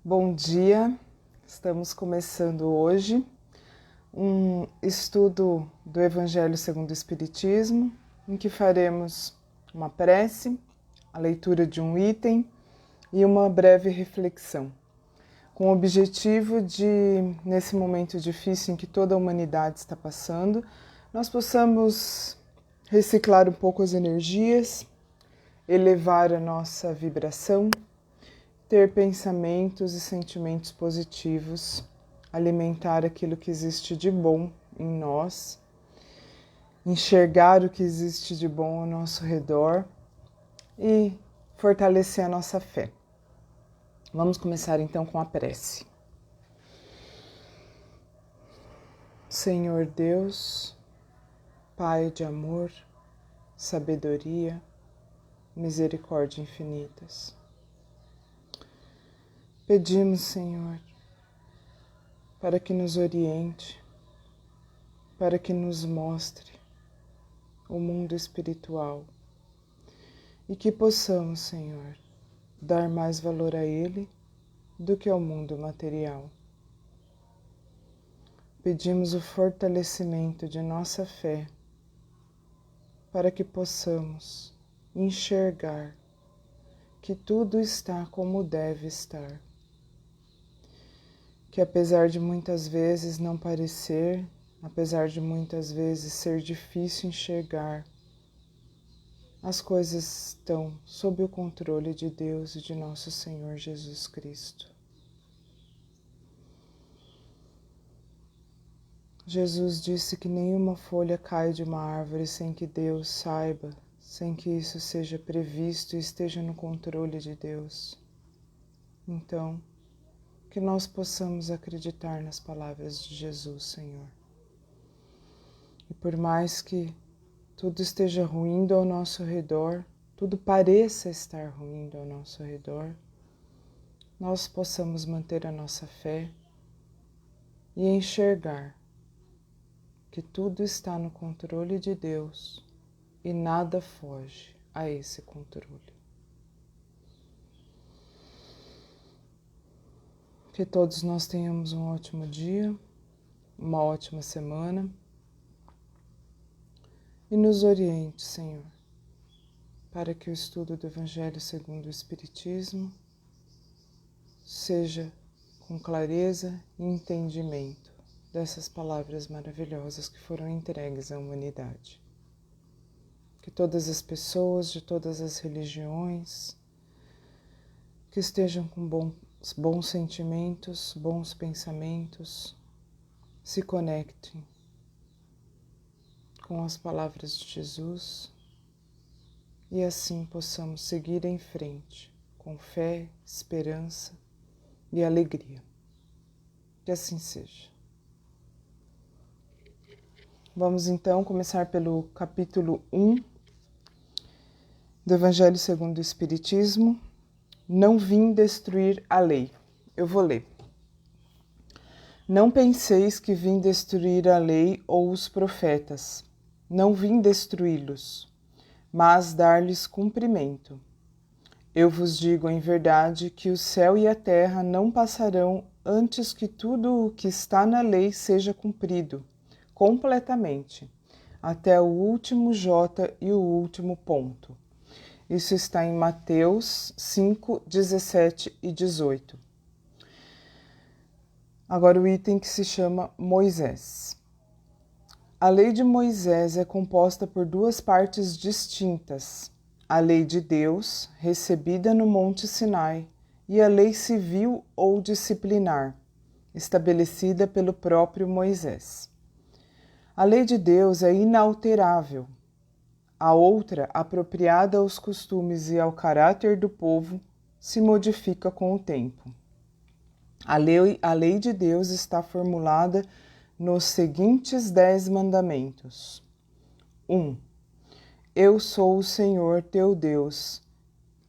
Bom dia, estamos começando hoje um estudo do Evangelho segundo o Espiritismo, em que faremos uma prece, a leitura de um item e uma breve reflexão, com o objetivo de, nesse momento difícil em que toda a humanidade está passando, nós possamos reciclar um pouco as energias, elevar a nossa vibração, ter pensamentos e sentimentos positivos, alimentar aquilo que existe de bom em nós, enxergar o que existe de bom ao nosso redor e fortalecer a nossa fé. Vamos começar então com a prece. Senhor Deus, Pai de amor, sabedoria, misericórdia infinitas, pedimos, Senhor, para que nos oriente, para que nos mostre o mundo espiritual e que possamos, Senhor, dar mais valor a ele do que ao mundo material. Pedimos o fortalecimento de nossa fé para que possamos enxergar que tudo está como deve estar. Que apesar de muitas vezes não parecer, apesar de muitas vezes ser difícil enxergar, as coisas estão sob o controle de Deus e de nosso Senhor Jesus Cristo. Jesus disse que nenhuma folha cai de uma árvore sem que Deus saiba, sem que isso seja previsto e esteja no controle de Deus. Então, que nós possamos acreditar nas palavras de Jesus, Senhor. E por mais que tudo esteja ruindo ao nosso redor, tudo pareça estar ruindo ao nosso redor, nós possamos manter a nossa fé e enxergar que tudo está no controle de Deus e nada foge a esse controle. Que todos nós tenhamos um ótimo dia, uma ótima semana e nos oriente, Senhor, para que o estudo do Evangelho segundo o Espiritismo seja com clareza e entendimento dessas palavras maravilhosas que foram entregues à humanidade. Que todas as pessoas de todas as religiões que estejam com bons sentimentos, bons pensamentos, se conectem com as palavras de Jesus e assim possamos seguir em frente com fé, esperança e alegria. Que assim seja. Vamos então começar pelo capítulo 1 do Evangelho segundo o Espiritismo. Não vim destruir a lei. Eu vou ler. Não penseis que vim destruir a lei ou os profetas. Não vim destruí-los, mas dar-lhes cumprimento. Eu vos digo em verdade que o céu e a terra não passarão antes que tudo o que está na lei seja cumprido, completamente, até o último J e o último ponto. Isso está em Mateus 5, 17 e 18. Agora o item que se chama Moisés. A lei de Moisés é composta por duas partes distintas: a lei de Deus, recebida no Monte Sinai, e a lei civil ou disciplinar, estabelecida pelo próprio Moisés. A lei de Deus é inalterável. A outra, apropriada aos costumes e ao caráter do povo, se modifica com o tempo. A lei de Deus está formulada nos seguintes 10 mandamentos. 1. Eu sou o Senhor teu Deus,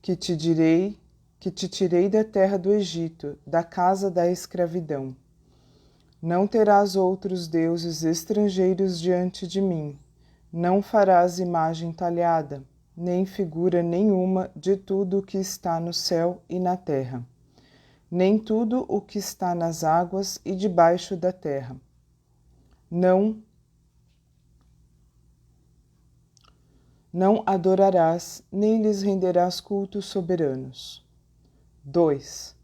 que te tirei da terra do Egito, da casa da escravidão. Não terás outros deuses estrangeiros diante de mim. Não farás imagem talhada, nem figura nenhuma de tudo o que está no céu e na terra. nem tudo o que está nas águas e debaixo da terra. Não adorarás, nem lhes renderás cultos soberanos. 2.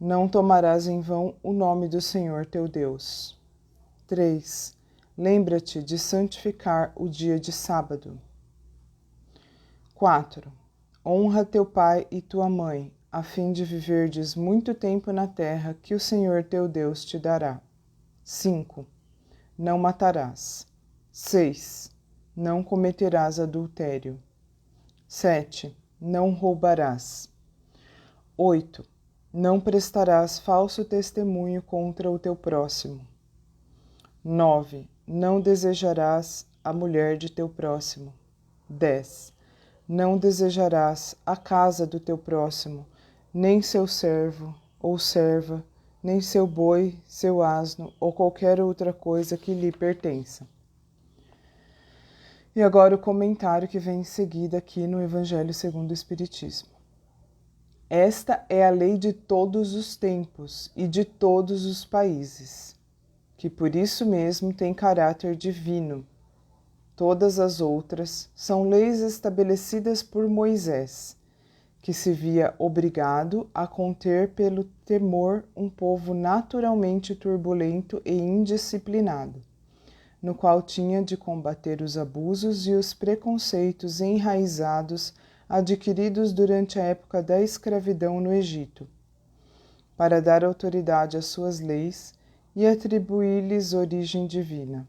Não tomarás em vão o nome do Senhor teu Deus. 3. Lembra-te de santificar o dia de sábado. 4. Honra teu pai e tua mãe, a fim de viverdes muito tempo na terra que o Senhor teu Deus te dará. 5. Não matarás. 6. Não cometerás adultério. 7. Não roubarás. 8. Não prestarás falso testemunho contra o teu próximo. 9. Não desejarás a mulher de teu próximo. 10. Não desejarás a casa do teu próximo, nem seu servo ou serva, nem seu boi, seu asno ou qualquer outra coisa que lhe pertença. E agora o comentário que vem em seguida aqui no Evangelho segundo o Espiritismo. Esta é a lei de todos os tempos e de todos os países, que por isso mesmo tem caráter divino. Todas as outras são leis estabelecidas por Moisés, que se via obrigado a conter pelo temor um povo naturalmente turbulento e indisciplinado, no qual tinha de combater os abusos e os preconceitos enraizados adquiridos durante a época da escravidão no Egito, para dar autoridade às suas leis e atribuiu-lhes origem divina,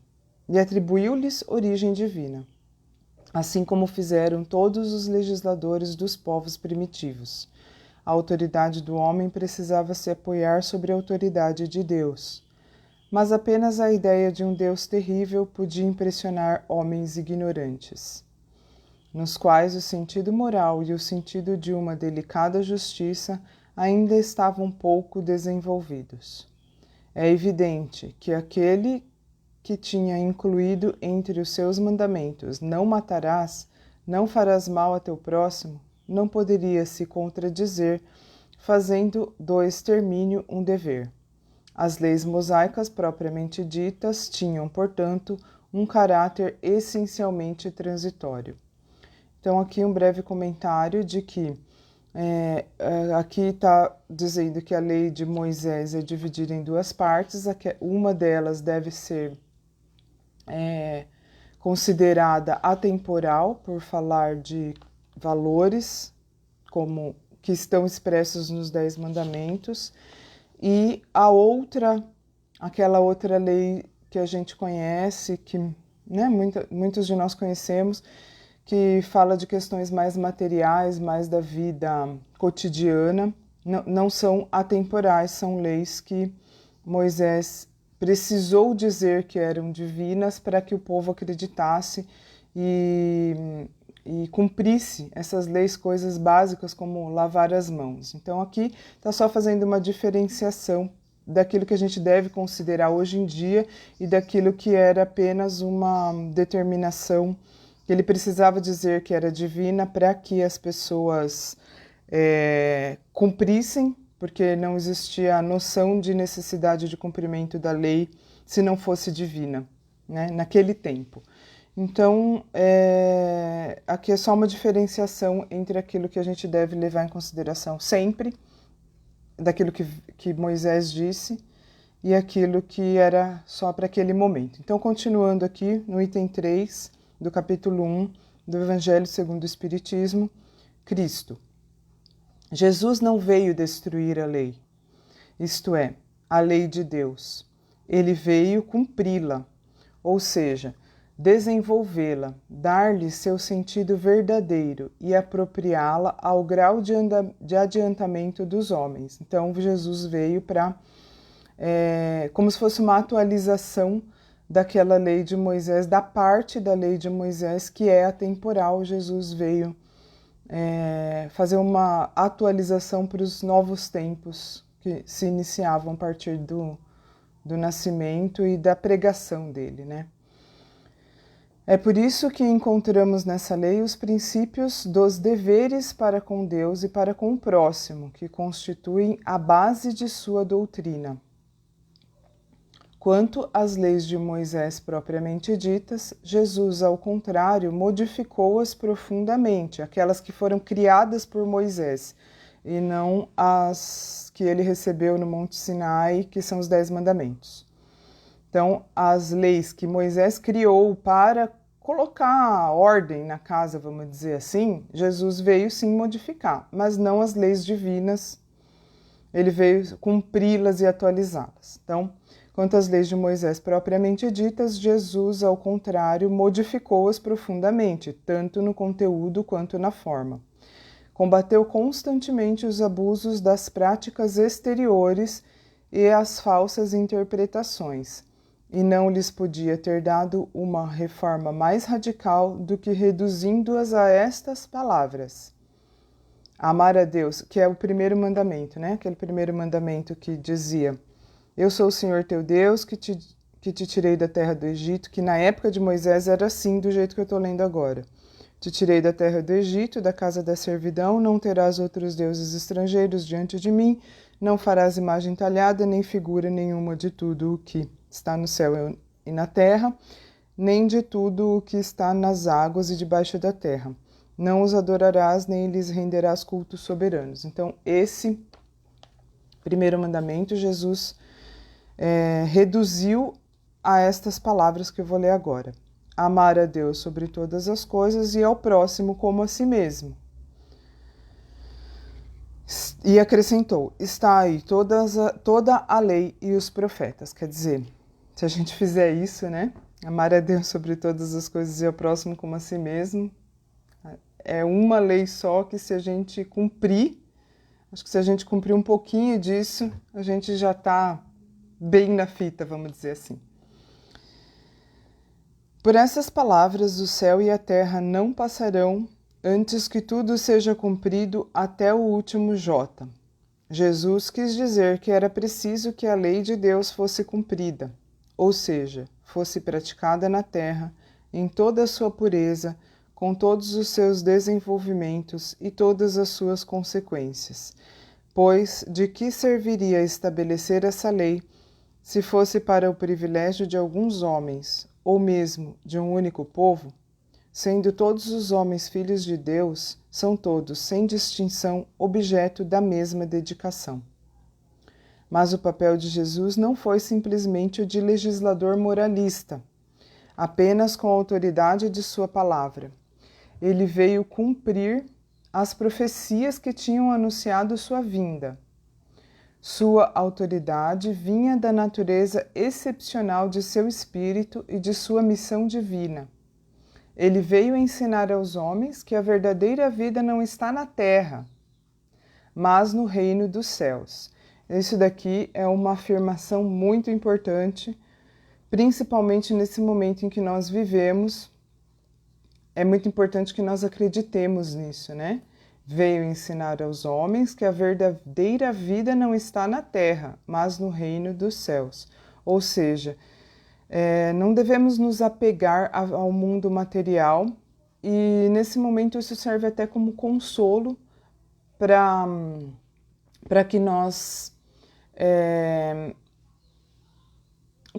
assim como fizeram todos os legisladores dos povos primitivos. A autoridade do homem precisava se apoiar sobre a autoridade de Deus, mas apenas a ideia de um Deus terrível podia impressionar homens ignorantes, nos quais o sentido moral e o sentido de uma delicada justiça ainda estavam pouco desenvolvidos. É evidente que aquele que tinha incluído entre os seus mandamentos não matarás, não farás mal a teu próximo, não poderia se contradizer, fazendo do extermínio um dever. As leis mosaicas propriamente ditas tinham, portanto, um caráter essencialmente transitório. Então, aqui um breve comentário de que aqui está dizendo que a lei de Moisés é dividida em duas partes, uma delas deve ser considerada atemporal, por falar de valores como que estão expressos nos 10 mandamentos, e a outra, aquela outra lei que a gente conhece, que muitos de nós conhecemos, que fala de questões mais materiais, mais da vida cotidiana, não são atemporais, são leis que Moisés precisou dizer que eram divinas para que o povo acreditasse e cumprisse essas leis, coisas básicas como lavar as mãos. Então aqui está só fazendo uma diferenciação daquilo que a gente deve considerar hoje em dia e daquilo que era apenas uma determinação que ele precisava dizer que era divina para que as pessoas cumprissem, porque não existia a noção de necessidade de cumprimento da lei se não fosse divina, né, naquele tempo. Então, aqui é só uma diferenciação entre aquilo que a gente deve levar em consideração sempre, daquilo que Moisés disse, e aquilo que era só para aquele momento. Então, continuando aqui no item 3 do capítulo 1 do Evangelho segundo o Espiritismo, Cristo. Jesus não veio destruir a lei, isto é, a lei de Deus. Ele veio cumpri-la, ou seja, desenvolvê-la, dar-lhe seu sentido verdadeiro e apropriá-la ao grau de adiantamento dos homens. Então, Jesus veio para, como se fosse uma atualização daquela lei de Moisés, da parte da lei de Moisés que é atemporal. Jesus veio fazer uma atualização para os novos tempos que se iniciavam a partir do nascimento e da pregação dele, né? É por isso que encontramos nessa lei os princípios dos deveres para com Deus e para com o próximo, que constituem a base de sua doutrina. Quanto às leis de Moisés propriamente ditas, Jesus, ao contrário, modificou-as profundamente, aquelas que foram criadas por Moisés, e não as que ele recebeu no Monte Sinai, que são os 10 mandamentos. Então, as leis que Moisés criou para colocar ordem na casa, vamos dizer assim, Jesus veio sim modificar, mas não as leis divinas, ele veio cumpri-las e atualizá-las. Então, quanto às leis de Moisés propriamente ditas, Jesus, ao contrário, modificou-as profundamente, tanto no conteúdo quanto na forma. Combateu constantemente os abusos das práticas exteriores e as falsas interpretações, e não lhes podia ter dado uma reforma mais radical do que reduzindo-as a estas palavras. Amar a Deus, que é o primeiro mandamento, né? Aquele primeiro mandamento que dizia: eu sou o Senhor teu Deus, que te tirei da terra do Egito, que na época de Moisés era assim, do jeito que eu estou lendo agora. Te tirei da terra do Egito, da casa da servidão, não terás outros deuses estrangeiros diante de mim, não farás imagem talhada, nem figura nenhuma de tudo o que está no céu e na terra, nem de tudo o que está nas águas e debaixo da terra. Não os adorarás, nem lhes renderás cultos soberanos. Então, esse primeiro mandamento, Jesus reduziu a estas palavras que eu vou ler agora. Amar a Deus sobre todas as coisas e ao próximo como a si mesmo. E acrescentou, está aí toda a lei e os profetas. Quer dizer, se a gente fizer isso, né? Amar a Deus sobre todas as coisas e ao próximo como a si mesmo, é uma lei só que se a gente cumprir, acho que se a gente cumprir um pouquinho disso, a gente já está bem na fita, vamos dizer assim. Por essas palavras, o céu e a terra não passarão antes que tudo seja cumprido até o último jota. Jesus quis dizer que era preciso que a lei de Deus fosse cumprida, ou seja, fosse praticada na terra, em toda a sua pureza, com todos os seus desenvolvimentos e todas as suas consequências. Pois de que serviria estabelecer essa lei se fosse para o privilégio de alguns homens, ou mesmo de um único povo? Sendo todos os homens filhos de Deus, são todos, sem distinção, objeto da mesma dedicação. Mas o papel de Jesus não foi simplesmente o de legislador moralista, apenas com a autoridade de sua palavra. Ele veio cumprir as profecias que tinham anunciado sua vinda. Sua autoridade vinha da natureza excepcional de seu espírito e de sua missão divina. Ele veio ensinar aos homens que a verdadeira vida não está na terra, mas no reino dos céus. Isso daqui é uma afirmação muito importante, principalmente nesse momento em que nós vivemos. É muito importante que nós acreditemos nisso, né? Veio ensinar aos homens que a verdadeira vida não está na terra, mas no reino dos céus. Ou seja, não devemos nos apegar ao mundo material, e nesse momento isso serve até como consolo para que nós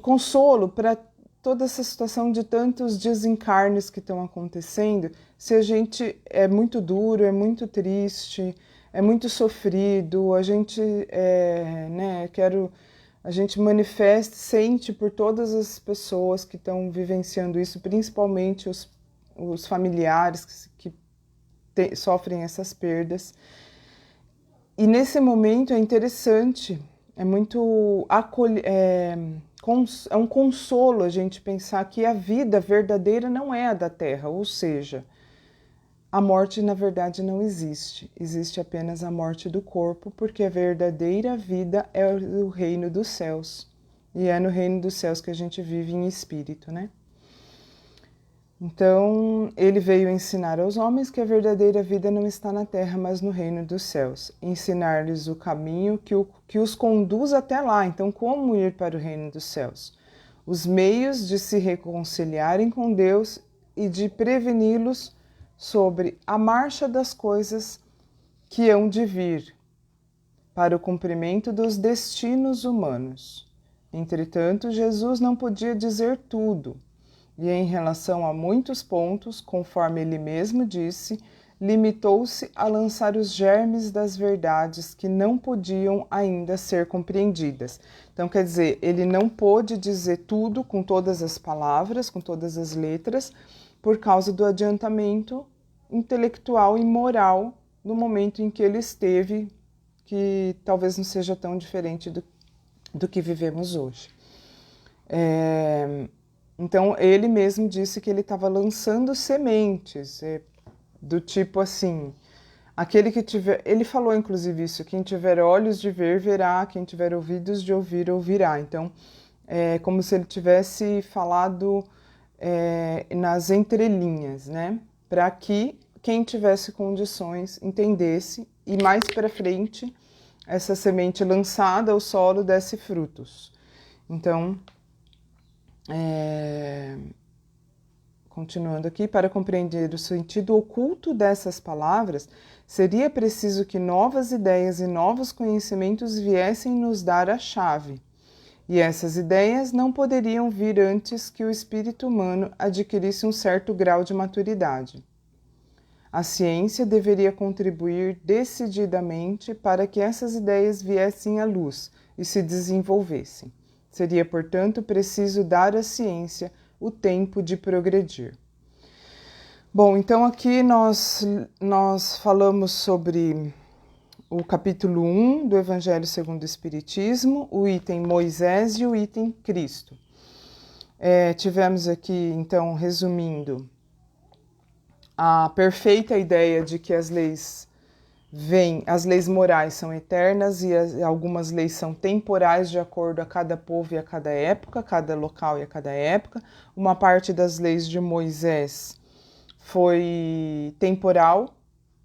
consolo para toda essa situação de tantos desencarnes que estão acontecendo. Se a gente é muito duro, é muito triste, é muito sofrido, a gente a gente manifesta, sente por todas as pessoas que estão vivenciando isso, principalmente os familiares que sofrem essas perdas. E nesse momento é interessante, é muito é um consolo a gente pensar que a vida verdadeira não é a da terra, ou seja, a morte na verdade não existe, existe apenas a morte do corpo, porque a verdadeira vida é o reino dos céus, e é no reino dos céus que a gente vive em espírito, né? Então, ele veio ensinar aos homens que a verdadeira vida não está na terra, mas no reino dos céus. Ensinar-lhes o caminho que os conduz até lá. Então, como ir para o reino dos céus? Os meios de se reconciliarem com Deus e de preveni-los sobre a marcha das coisas que hão de vir, para o cumprimento dos destinos humanos. Entretanto, Jesus não podia dizer tudo, e em relação a muitos pontos, conforme ele mesmo disse, limitou-se a lançar os germes das verdades que não podiam ainda ser compreendidas. Então, quer dizer, ele não pôde dizer tudo com todas as palavras, com todas as letras, por causa do adiantamento intelectual e moral no momento em que ele esteve, que talvez não seja tão diferente do que vivemos hoje. Então, ele mesmo disse que ele estava lançando sementes, do tipo assim, aquele que tiver... Ele falou, inclusive, isso, quem tiver olhos de ver, verá, quem tiver ouvidos de ouvir, ouvirá. Então, é como se ele tivesse falado nas entrelinhas, né? Para que quem tivesse condições entendesse e mais para frente essa semente lançada ao solo desse frutos. Então, continuando aqui, para compreender o sentido oculto dessas palavras, seria preciso que novas ideias e novos conhecimentos viessem nos dar a chave. E essas ideias não poderiam vir antes que o espírito humano adquirisse um certo grau de maturidade. A ciência deveria contribuir decididamente para que essas ideias viessem à luz e se desenvolvessem. Seria, portanto, preciso dar à ciência o tempo de progredir. Bom, então aqui nós falamos sobre o capítulo 1 do Evangelho segundo o Espiritismo, o item Moisés e o item Cristo. Tivemos aqui, então, resumindo, a perfeita ideia de que as leis morais são eternas e algumas leis são temporais de acordo a cada povo e a cada época, cada local e a cada época. Uma parte das leis de Moisés foi temporal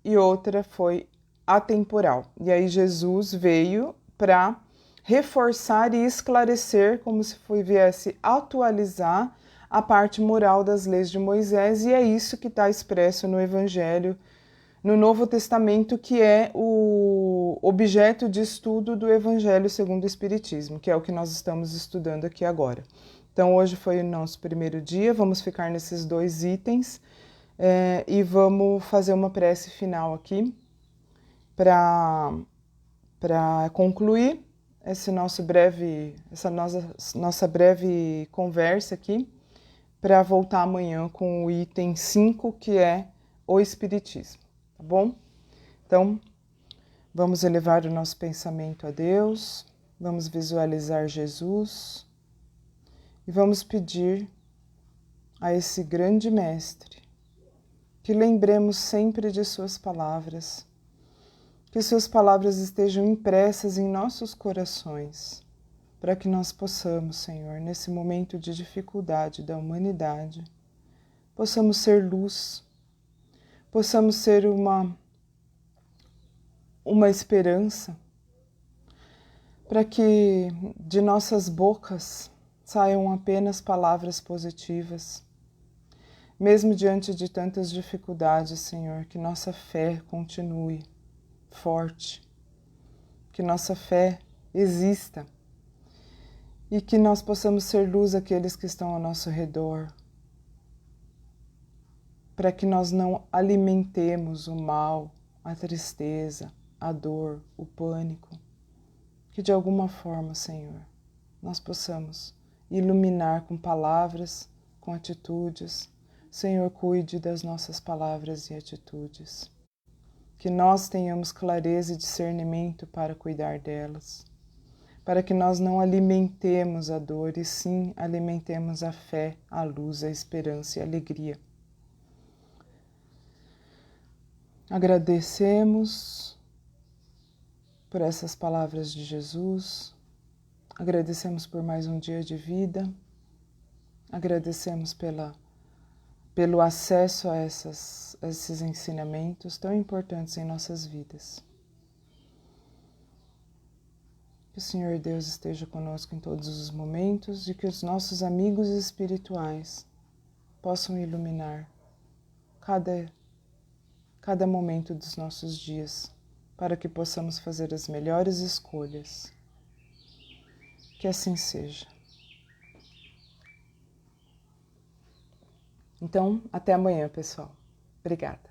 e outra foi atemporal. E aí Jesus veio para reforçar e esclarecer, como se viesse atualizar a parte moral das leis de Moisés, e é isso que está expresso no Evangelho, no Novo Testamento, que é o objeto de estudo do Evangelho segundo o Espiritismo, que é o que nós estamos estudando aqui agora. Então, hoje foi o nosso primeiro dia, vamos ficar nesses 2 itens e vamos fazer uma prece final aqui para concluir essa nossa breve conversa aqui, para voltar amanhã com o item 5, que é o Espiritismo, tá bom? Então, vamos elevar o nosso pensamento a Deus, vamos visualizar Jesus e vamos pedir a esse grande Mestre que lembremos sempre de suas palavras, que suas palavras estejam impressas em nossos corações, para que nós possamos, Senhor, nesse momento de dificuldade da humanidade, possamos ser luz, possamos ser uma esperança, para que de nossas bocas saiam apenas palavras positivas. Mesmo diante de tantas dificuldades, Senhor, que nossa fé continue forte, que nossa fé exista, e que nós possamos ser luz àqueles que estão ao nosso redor, para que nós não alimentemos o mal, a tristeza, a dor, o pânico, que de alguma forma, Senhor, nós possamos iluminar com palavras, com atitudes. Senhor, cuide das nossas palavras e atitudes, que nós tenhamos clareza e discernimento para cuidar delas, para que nós não alimentemos a dor e sim alimentemos a fé, a luz, a esperança e a alegria. Agradecemos por essas palavras de Jesus, agradecemos por mais um dia de vida, agradecemos pelo acesso a esses ensinamentos tão importantes em nossas vidas. Que o Senhor Deus esteja conosco em todos os momentos e que os nossos amigos espirituais possam iluminar cada momento dos nossos dias, para que possamos fazer as melhores escolhas. Que assim seja. Então, até amanhã, pessoal. Obrigada.